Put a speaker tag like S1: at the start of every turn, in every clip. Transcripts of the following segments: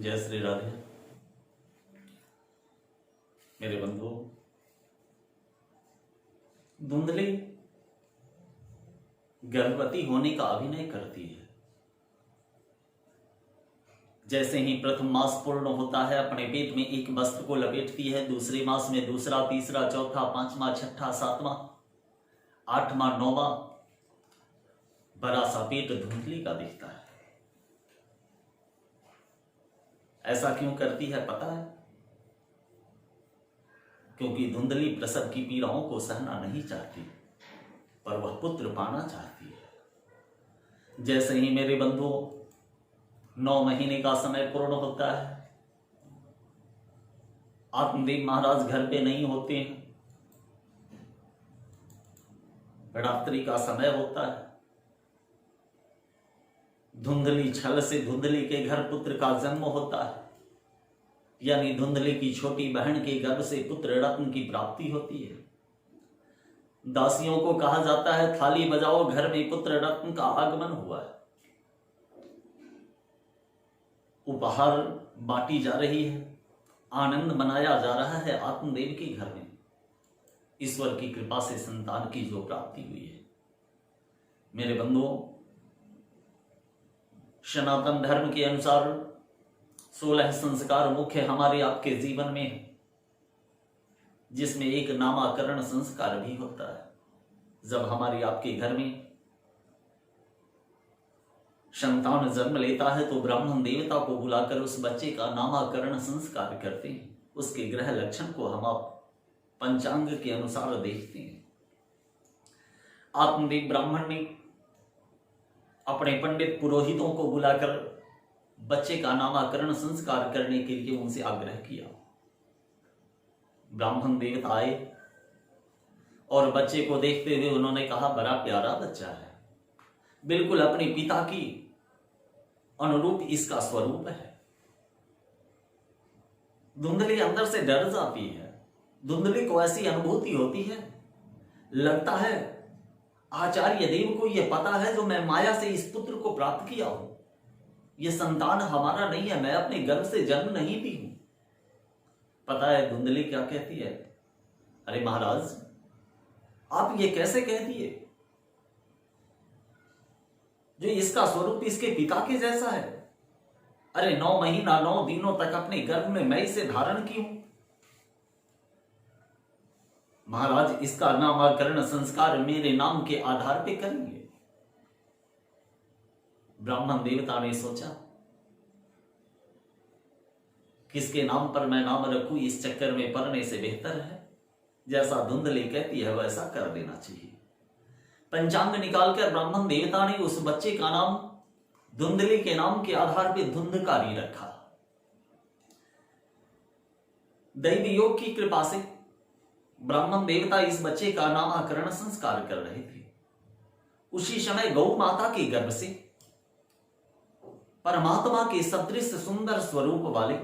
S1: जय श्री राधे। मेरे बंधु, धुंधली गर्भवती होने का अभिनय करती है। जैसे ही प्रथम मास पूर्ण होता है, अपने पेट में एक वस्त्र को लपेटती है, दूसरे मास में दूसरा, तीसरा, चौथा, पांचवा, छठा, सातवां, आठवां, नौवां, बड़ा सा पेट धुंधली का दिखता है। ऐसा क्यों करती है पता है? क्योंकि धुंधली प्रसव की पीड़ाओं को सहना नहीं चाहती, पर वह पुत्र पाना चाहती है। जैसे ही मेरे बंधुओं 9 महीने का समय पूर्ण होता है, आत्मदेव महाराज घर पे नहीं होते हैं, रात्रि का समय होता है। धुंधली छल से धुंधली के घर पुत्र का जन्म होता है, यानी धुंधली की छोटी बहन के गर्भ से पुत्र रत्न की प्राप्ति होती है। दासियों को कहा जाता है, थाली बजाओ, घर में पुत्र रत्न का आगमन हुआ है। उपहार बांटी जा रही है, आनंद मनाया जा रहा है आत्मदेव के घर में। ईश्वर की कृपा से संतान की जो प्राप्ति हुई है। मेरे बंधुओं, सनातन धर्म के अनुसार 16 संस्कार मुख्य हमारे आपके जीवन में है, जिसमें एक नामाकरण संस्कार भी होता है। जब हमारे आपके घर में संतान जन्म लेता है तो ब्राह्मण देवता को बुलाकर उस बच्चे का नामाकरण संस्कार करते हैं। उसके ग्रह लक्षण को हम आप पंचांग के अनुसार देखते हैं। आत्मदेव ब्राह्मण ने अपने पंडित पुरोहितों को बुलाकर बच्चे का नामाकरण संस्कार करने के लिए उनसे आग्रह किया। ब्राह्मण देवता आए और बच्चे को देखते हुए उन्होंने कहा, बड़ा प्यारा बच्चा है, बिल्कुल अपने पिता की अनुरूप इसका स्वरूप है। धुंधली अंदर से डर जाती है। धुंधली को ऐसी अनुभूति होती है, लगता है आचार्य देव को यह पता है जो मैं माया से इस पुत्र को प्राप्त किया हूं, यह संतान हमारा नहीं है, मैं अपने गर्भ से जन्म नहीं दी हूं। पता है धुंधली क्या कहती है? अरे महाराज, आप ये कैसे कह दिए? जो इसका स्वरूप इसके पिता के जैसा है। अरे 9 महीना 9 दिनों तक अपने गर्भ में मैं इसे धारण की हूं। महाराज, इसका नामकरण संस्कार मेरे नाम के आधार पे करेंगे। ब्राह्मण देवता ने सोचा, किसके नाम पर मैं नाम रखूं, इस चक्कर में पड़ने से बेहतर है जैसा धुंधली कहती है वैसा कर देना चाहिए। पंचांग निकालकर ब्राह्मण देवता ने उस बच्चे का नाम धुंधली के नाम के आधार पर धुंधकारी रखा। दैवी योग की कृपा से ब्राह्मण देवता इस बच्चे का नामकरण संस्कार कर रहे थे। उसी समय गौ माता के गर्भ से परमात्मा के सदृश सुंदर स्वरूप वाले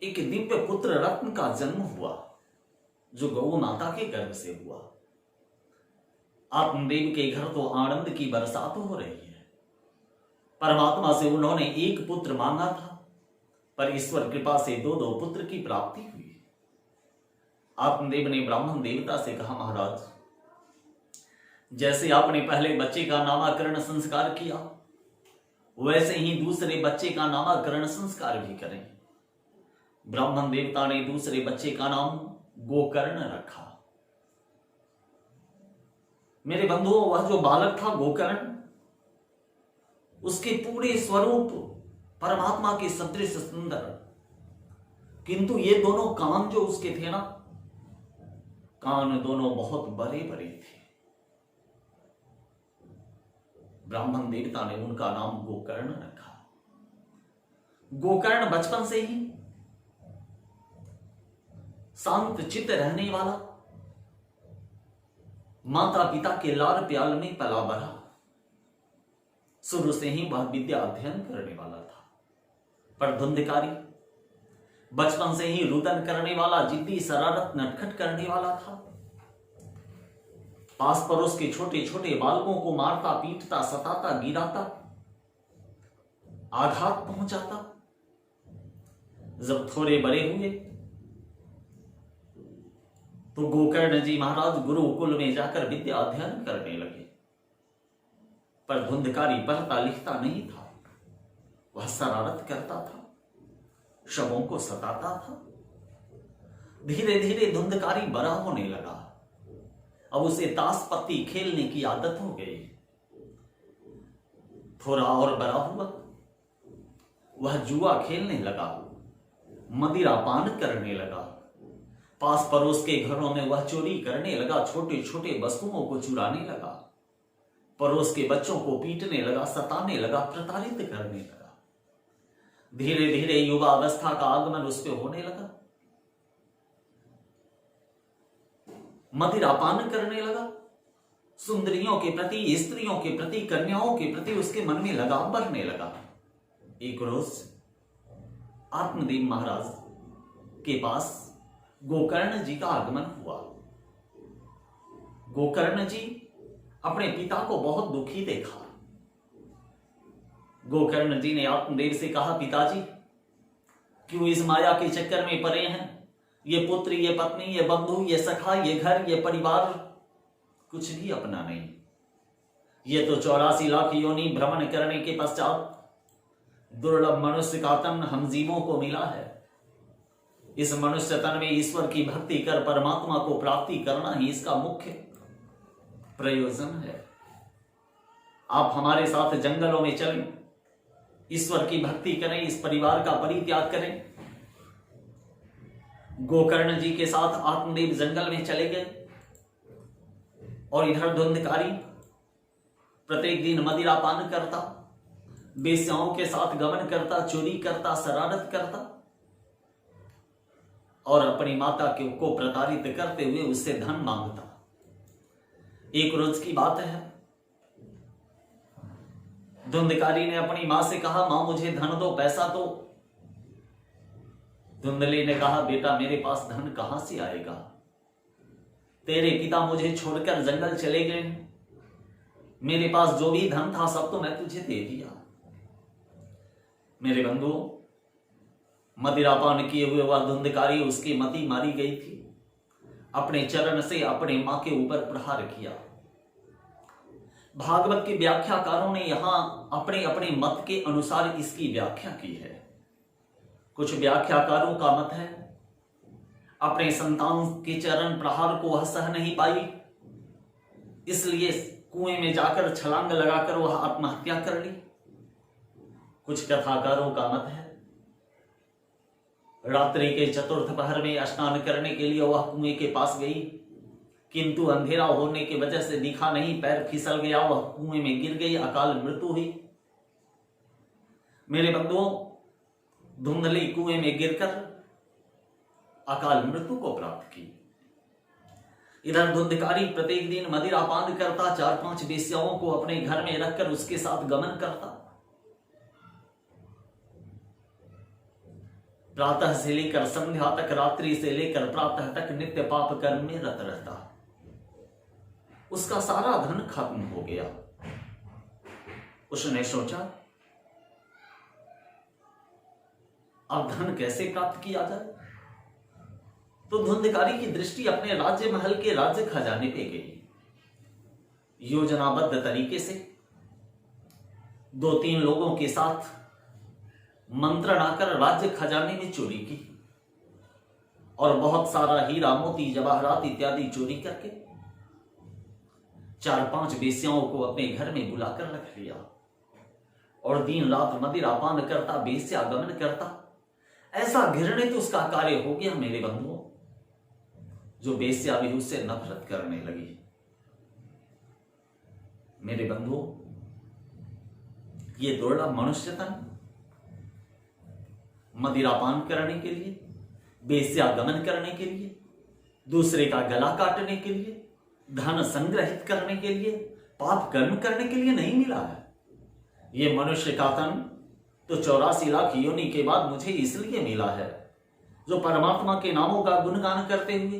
S1: एक दिव्य पुत्र रत्न का जन्म हुआ, जो गौ माता के गर्भ से हुआ। आत्मदेव के घर तो आनंद की बरसात हो रही है। परमात्मा से उन्होंने एक पुत्र मांगा था, पर ईश्वर कृपा से 2 पुत्र की प्राप्ति हुई। आत्मदेव ने ब्राह्मण देवता से कहा, महाराज, जैसे आपने पहले बच्चे का नामकरण संस्कार किया, वैसे ही दूसरे बच्चे का नामकरण संस्कार भी करें। ब्राह्मण देवता ने दूसरे बच्चे का नाम गोकर्ण रखा। मेरे बंधुओं, वह जो बालक था गोकर्ण, उसके पूरे स्वरूप परमात्मा के सदृश सुंदर, किंतु ये दोनों कान जो उसके थे ना, कान दोनों बहुत बड़े बड़े थे। ब्राह्मण देवता ने उनका नाम गोकर्ण रखा। गोकर्ण बचपन से ही शांत चित्त रहने वाला, माता पिता के लाड़ प्याल में पला बढ़ा। शुरू से ही वह विद्या अध्ययन करने वाला था, पर धुंधकारी, बचपन से ही रुदन करने वाला, जिद्दी, शरारत, नटखट करने वाला था। पास पड़ोस के छोटे छोटे बालकों को मारता, पीटता, सताता, गिराता। आघात पहुंचाता। जब थोड़े बड़े हुए तो गोकर्ण जी महाराज गुरुकुल में जाकर विद्या अध्ययन करने लगे, पर धुंधकारी पढ़ता लिखता नहीं था। वह शरारत करता था, शवों को सताता था। धीरे धीरे धुंधकारी बड़ा होने लगा। अब उसे ताश पत्ती खेलने की आदत हो गई। थोड़ा और बड़ा हुआ, वह जुआ खेलने लगा, मदिरा पान करने लगा। पास पड़ोस के घरों में वह चोरी करने लगा, छोटे छोटे वस्तुओं को चुराने लगा, पड़ोस के बच्चों को पीटने लगा, सताने लगा, प्रताड़ित करने लगा। धीरे धीरे युवा अवस्था का आगमन उस पर होने लगा। मदिरा पान करने लगा। सुंदरियों के प्रति, स्त्रियों के प्रति, कन्याओं के प्रति उसके मन में लगाव बढ़ने लगा। एक रोज आत्मदेव महाराज के पास गोकर्ण जी का आगमन हुआ। गोकर्ण जी अपने पिता को बहुत दुखी देखा। गोकर्ण जी ने आत्मदेव से कहा, पिताजी क्यों इस माया के चक्कर में पड़े हैं? ये पुत्र, ये पत्नी, ये बंधु, ये सखा, ये घर, ये परिवार कुछ भी अपना नहीं। ये तो 84 लाख योनि भ्रमण करने के पश्चात दुर्लभ मनुष्य का तन हम जीवों को मिला है। इस मनुष्य तन में ईश्वर की भक्ति कर परमात्मा को प्राप्ति करना ही इसका मुख्य प्रयोजन है। आप हमारे साथ जंगलों में चलें, ईश्वर की भक्ति करें, इस परिवार का परित्याग करें। गोकर्ण जी के साथ आत्मदेव जंगल में चले गए और इधर धुंधकारी प्रत्येक दिन मदिरा पान करता, वेश्याओं के साथ गमन करता, चोरी करता, शरारत करता और अपनी माता को प्रताड़ित करते हुए उससे धन मांगता। एक रोज की बात है, धुंधकारी ने अपनी मां से कहा, मां मुझे धन दो, पैसा दो। धुंधली ने कहा, बेटा मेरे पास धन कहां से आएगा? तेरे पिता मुझे छोड़कर जंगल चले गए, मेरे पास जो भी धन था सब तो मैं तुझे दे दिया। मेरे बंधुओं, मदिरापान किए हुए वह धुंधकारी, उसकी मति मारी गई थी। अपने चरण से अपने मां के ऊपर प्रहार किया। भागवत के व्याख्याकारों ने यहां अपने अपने मत के अनुसार इसकी व्याख्या की है। कुछ व्याख्याकारों का मत है अपने संतान के चरण प्रहार को वह सह नहीं पाई, इसलिए कुएं में जाकर छलांग लगाकर वह आत्महत्या कर ली। कुछ कथाकारों का मत है रात्रि के चतुर्थ पहर में स्नान करने के लिए वह कुएं के पास गई, किंतु अंधेरा होने की वजह से दिखा नहीं, पैर फिसल गया, वह कुएं में गिर गई, अकाल मृत्यु हुई। मेरे बंधुओं, धुंधली कुएं में गिरकर अकाल मृत्यु को प्राप्त की। इधर धुंधकारी प्रत्येक दिन मदिरा पान करता, 4-5 वेश्याओं को अपने घर में रखकर उसके साथ गमन करता। प्रातः से लेकर संध्या तक, रात्रि से लेकर प्रातः तक नित्य पाप कर्म में रत रहता। उसका सारा धन खत्म हो गया। उसने सोचा अब धन कैसे प्राप्त किया जाए, तो धुंधकारी की दृष्टि अपने राज्य महल के राज्य खजाने पे गई। योजनाबद्ध तरीके से 2-3 लोगों के साथ मंत्रण आकर राज्य खजाने में चोरी की और बहुत सारा हीरा मोती जवाहरात इत्यादि चोरी करके 4-5 वेश्याओं को अपने घर में बुलाकर रख लिया और दिन रात मदिरा पान करता, वेश्या गमन करता। ऐसा घृणित उसका कार्य हो गया मेरे बंधुओं, जो वेश्या भी उससे नफरत करने लगी। मेरे बंधुओं, ये दुर्लभ मनुष्य तन मदिरा पान करने के लिए, वेश्या गमन करने के लिए, दूसरे का गला काटने के लिए, धन संग्रहित करने के लिए, पाप कर्म करने के लिए नहीं मिला है। ये मनुष्य का तन तो 84 लाख योनि के बाद मुझे इसलिए मिला है, जो परमात्मा के नामों का गुणगान करते हुए,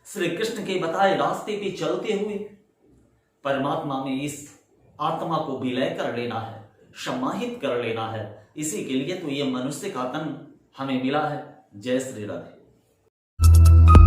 S1: श्री कृष्ण के बताए रास्ते पे चलते हुए परमात्मा में इस आत्मा को विलय कर लेना है, समाहित कर लेना है। इसी के लिए तो ये मनुष्य का तन हमें मिला है। जय श्री राधे।